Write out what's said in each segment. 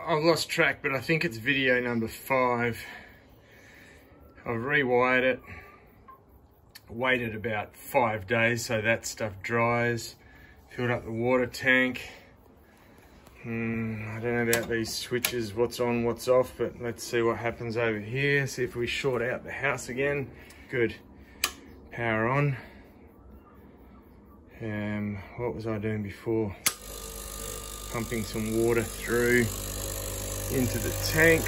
I've lost track, but I think it's video number 5. I've rewired it, waited about 5 days so that stuff dries, filled up the water tank. I don't know about these switches, what's on, what's off, but let's see what happens over here. See if we short out the house again. Good. Power on. What was I doing before? Pumping some water through into the tank.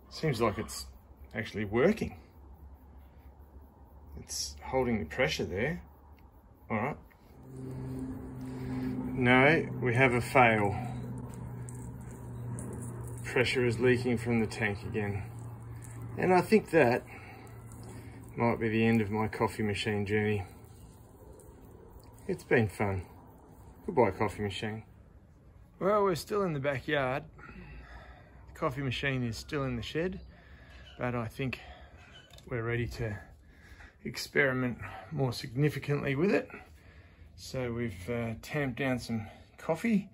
Seems like it's actually working. It's holding the pressure there. All right. No, we have a fail. Pressure is leaking from the tank again. And I think that might be the end of my coffee machine journey. It's been fun. Goodbye, coffee machine. Well, we're still in the backyard. The coffee machine is still in the shed, but I think we're ready to experiment more significantly with it. So we've tamped down some coffee,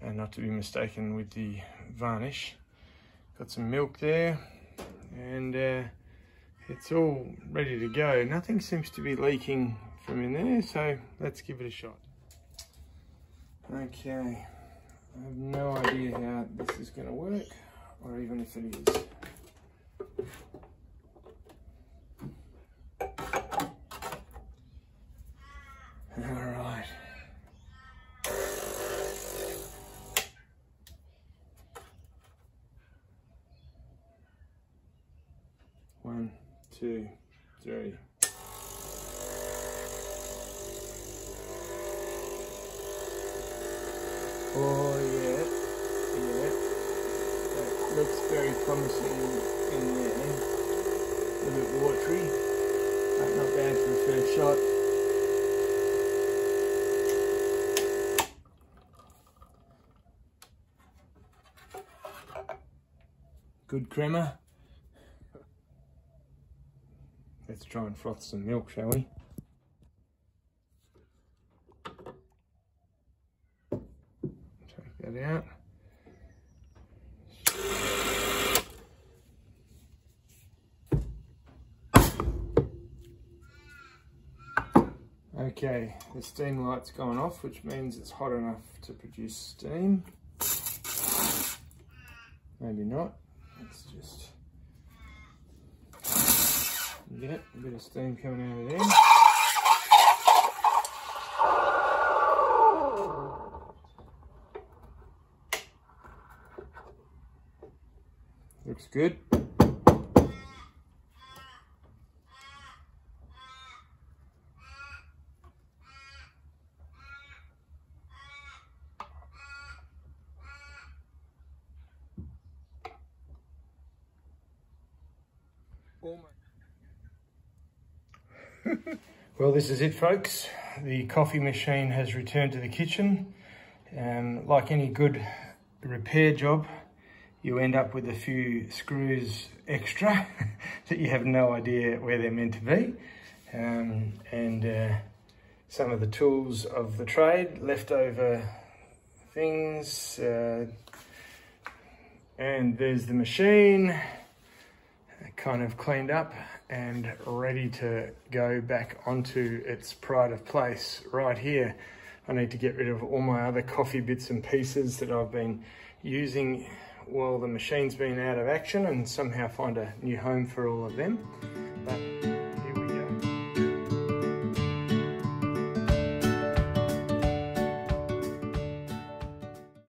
not to be mistaken with the varnish. Got some milk there, and it's all ready to go. Nothing seems to be leaking from in there, so let's give it a shot. Okay, I have no idea how this is going to work, or even if it is. Alright. One, two, three. Oh yeah, that looks very promising in there. A little bit watery, but not bad for a first shot. Good crema. Let's try and froth some milk, shall we? Take that out. Okay, the steam light's gone off, which means it's hot enough to produce steam. Maybe not. Let's just get a bit of steam coming out of there. Looks good. Well, this is it, folks. The coffee machine has returned to the kitchen. Like any good repair job, you end up with a few screws extra that you have no idea where they're meant to be. Some of the tools of the trade, leftover things. And there's the machine, kind of cleaned up and ready to go back onto its pride of place right here. I need to get rid of all my other coffee bits and pieces that I've been using while the machine's been out of action, and somehow find a new home for all of them. But